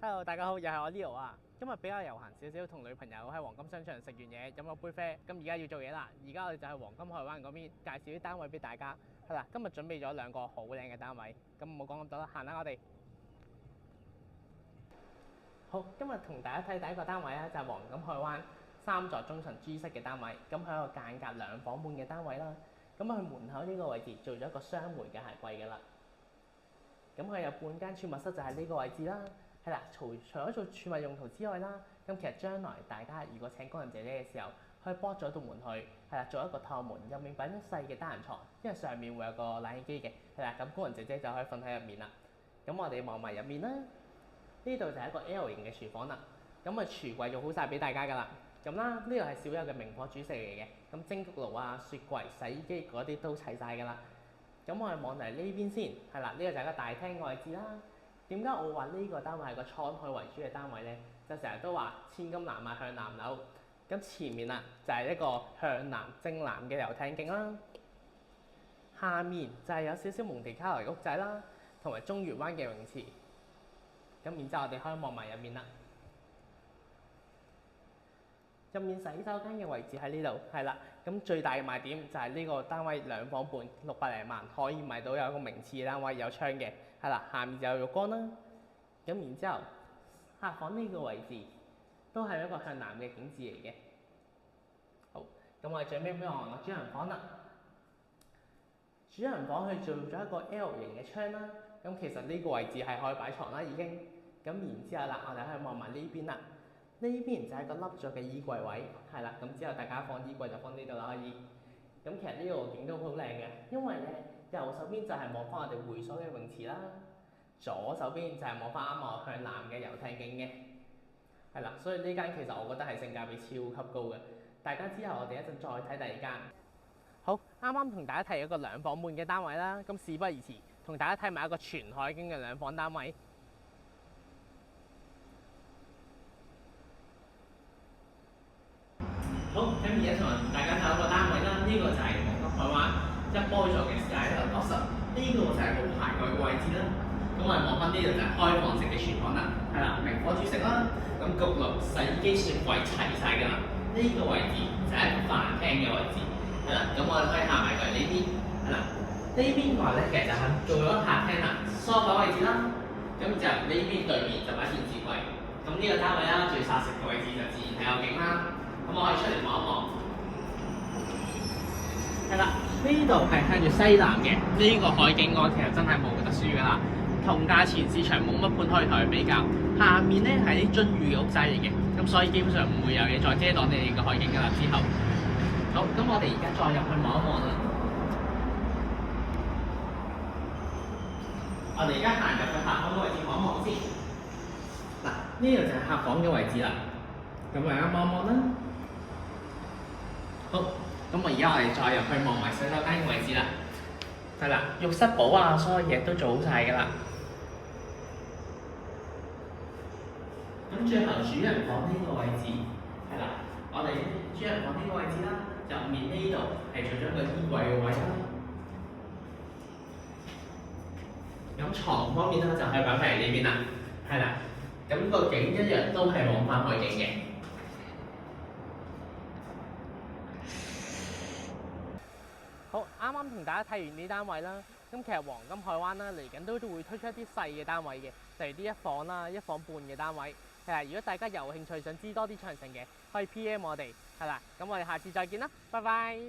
Hello，大家好，又係我 Leo 啊。今日比較悠閒少少，同女朋友喺黃金商場食完嘢，飲咗杯啡。咁而家要做嘢啦，而家我哋就喺黃金海灣嗰邊介紹啲單位俾大家。係啦，今日準備咗2個好靚嘅單位。咁唔好講咁多啦，行啦我哋。好，今日同大家睇第一個單位咧，就係黃金海灣3座中層 G 室嘅單位。咁係一個間隔2房半嘅單位啦。咁佢門口呢個位置做咗一個雙門嘅鞋櫃㗎啦。咁佢有半間儲物室就係呢個位置啦。係啦，除咗做儲物用途之外啦，咁其實將來大家如果請工人姐姐嘅時候，可以剝咗道門去，係啦，做一個透門，入面擺張細嘅單人床，因為上面會有個冷氣機嘅，係啦，咁工人姐姐就可以瞓喺入面啦。咁我哋望埋入面啦，呢度就係一個 L 型嘅廚房啦。咁啊廚櫃做好晒俾大家㗎啦。咁啦，呢度係少有嘅明火煮食嚟嘅，咁蒸焗爐啊、雪櫃、洗衣機嗰啲都齊晒㗎啦。咁我哋望嚟呢邊先，係啦，呢個就係個大廳位置啦。點解我話呢個單位係個滄海為主嘅單位呢？就成日都話千金難買向南樓。咁前面啊就係一個向南正南嘅遊艇徑啦，下面就係有少少蒙地卡羅屋仔啦，同埋中月灣嘅泳池。咁然之後我哋可以望埋入面啦。入面洗手間嘅位置喺呢度，係啦。咁最大嘅賣點就係呢個單位2房半，600零萬可以買到有一個名次嘅單位，有窗嘅，係啦。下面就有浴缸啦。咁然之後，客房呢個位置都係一個向南嘅景緻嚟嘅。好，咁我哋最尾望落主人房啦。主人房佢做咗一個 L 型嘅窗啦。咁其實呢個位置係可以擺床啦已經。咁然之後啦，我哋可以望埋呢邊啦。呢邊就係個凹咗嘅衣櫃位，係啦，咁之後大家放衣櫃就放呢度啦可以。咁其實呢個景都好靚嘅，因為咧右手邊就係望翻我哋會所嘅泳池啦，左手邊就係望翻啱我向南嘅遊艇徑嘅，係啦，所以呢間其實我覺得係性價比超級高嘅。大家之後我哋一陣再睇第二間。好，啱啱同大家睇一個2房半嘅單位啦，咁事不宜遲，同大家睇埋一個全海景嘅2房單位。好，咁而家同大家睇一個單位啦，呢個就係黃金海灣1波座嘅Skyline Oxford，呢個就係冇排蓋嘅位置啦。咁我哋望翻呢度就係開放式嘅廚房啦，係啦，明火煮食啦，咁焗爐、洗衣機、雪櫃齊晒㗎啦。呢個位置就係一個飯廳嘅位置，係啦，咁我哋可以行埋過嚟呢邊，係啦，呢邊嘅話咧其實就係做咗客廳啦、梳化位置啦，咁然之後呢邊對面就擺電視櫃，咁呢個單位啦最殺食嘅位置就自然係有景啦。咁我可以出嚟望一望，係啦，呢度係向住西南嘅，呢個海景我其實真係冇得輸㗎啦，同價錢市場冇乜盤可以同佢比較。下面咧係啲津寓嘅屋仔嚟嘅，咁所以基本上唔會有嘢再遮擋你哋嘅海景㗎啦。之後，好，咁我哋而家再入去望一望啦。我哋而家行入去客房嘅位置望一望先。嗱，呢度就係客房嘅位置啦。咁大家望一望啦。好，咁我而家再入去望埋洗手間嘅位置啦。係啦，浴室寶啊，所有嘢都做好晒㗎啦。咁最後主人房呢個位置，係啦，我哋主人房呢個位置啦，入面呢度係做咗個衣櫃嘅位啦。咁床方面咧就可以擺翻嚟呢邊啦。係啦，咁個景一樣都係望翻海景嘅。好，啱啱同大家睇完呢單位啦，咁其實黃金海灣啦嚟緊都會推出一啲細嘅單位嘅，例如啲1房啦、1房半嘅單位。係啦，如果大家有興趣想知多啲詳情嘅，可以 PM 我哋。係啦，咁我哋下次再見啦，拜拜。